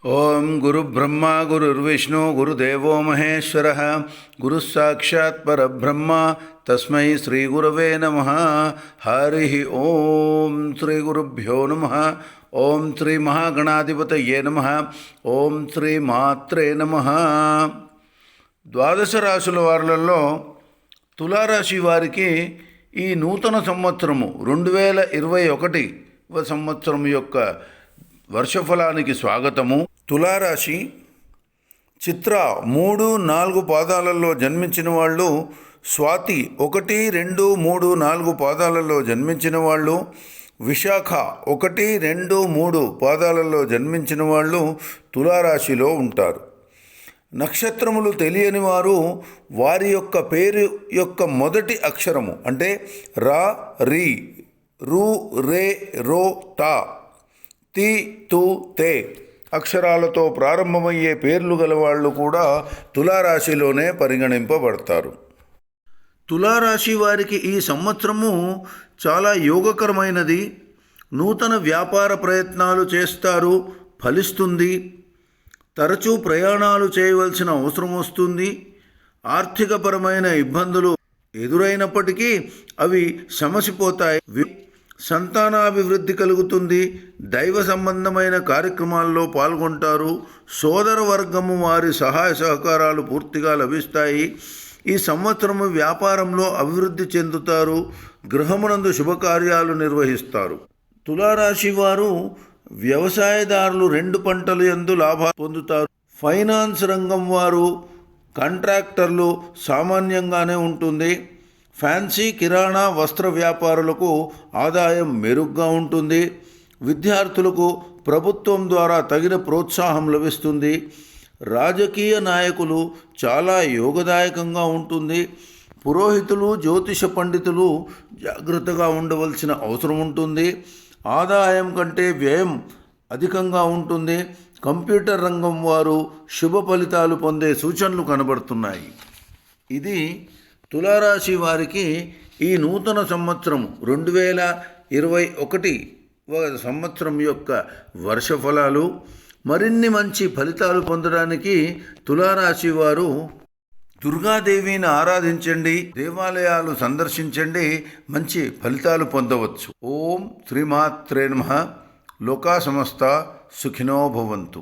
ఓం గురుబ్రహ్మ గురుర్విష్ణు గురుదేవో మహేశ్వర గురుస్సాక్షాత్ పరబ్రహ్మ తస్మై శ్రీ గురవే నమ. హరి ఓం శ్రీ గురుభ్యో నమ. ఓం శ్రీ మహాగణాధిపతయే నమ. ఓం శ్రీ మాత్రే నమ. ద్వాదశ రాశుల వారులలో తులారాశి వారికి ఈ నూతన సంవత్సరము 2021 సంవత్సరం యొక్క వర్షఫలానికి స్వాగతము. తులారాశి చిత్ర 3, 4 పాదాలలో జన్మించిన వాళ్ళు, స్వాతి 1, 2, 3, 4 పాదాలలో జన్మించిన వాళ్ళు, విశాఖ 1, 2, 3 పాదాలలో జన్మించిన వాళ్ళు తులారాశిలో ఉంటారు. నక్షత్రములు తెలియని వారు వారి యొక్క పేరు యొక్క మొదటి అక్షరము అంటే రా, రి, రు, రే, రో, టా, తి, తు, తే అక్షరాలతో ప్రారంభమయ్యే పేర్లు గలవాళ్ళు కూడా తులారాశిలోనే పరిగణింపబడతారు. తులారాశి వారికి ఈ సంవత్సరము చాలా యోగకరమైనది. నూతన వ్యాపార ప్రయత్నాలు చేస్తారు, ఫలిస్తుంది. తరచూ ప్రయాణాలు చేయవలసిన అవసరం వస్తుంది. ఆర్థికపరమైన ఇబ్బందులు ఎదురైనప్పటికీ అవి సమసిపోతాయి. సంతానాభివృద్ధి కలుగుతుంది. దైవ సంబంధమైన కార్యక్రమాల్లో పాల్గొంటారు. సోదర వర్గము వారి సహాయ సహకారాలు పూర్తిగా లభిస్తాయి. ఈ సంవత్సరము వ్యాపారంలో అభివృద్ధి చెందుతారు. గృహమునందు శుభకార్యాలు నిర్వహిస్తారు. తులారాశి వారు వ్యవసాయదారులు 2 పంటలు యందు లాభాలు పొందుతారు. ఫైనాన్స్ రంగం వారు, కాంట్రాక్టర్లు సామాన్యంగానే ఉంటుంది. ఫ్యాన్సీ, కిరాణా, వస్త్ర వ్యాపారులకు ఆదాయం మెరుగ్గా ఉంటుంది. విద్యార్థులకు ప్రభుత్వం ద్వారా తగిన ప్రోత్సాహం లభిస్తుంది. రాజకీయ నాయకులు చాలా యోగదాయకంగా ఉంటుంది. పురోహితులు, జ్యోతిష పండితులు జాగ్రత్తగా ఉండవలసిన అవసరం ఉంటుంది. ఆదాయం కంటే వ్యయం అధికంగా ఉంటుంది. కంప్యూటర్ రంగం వారు శుభ ఫలితాలు పొందే సూచనలు కనబడుతున్నాయి. ఇది తులారాశి వారికి ఈ నూతన సంవత్సరం 2021 సంవత్సరం యొక్క వర్షఫలాలు. మరిన్ని మంచి ఫలితాలు పొందడానికి తులారాశి వారు దుర్గాదేవిని ఆరాధించండి, దేవాలయాలు సందర్శించండి, మంచి ఫలితాలు పొందవచ్చు. ఓం శ్రీమాత్రే నమః. లోకా సమస్త సుఖినో భవంతు.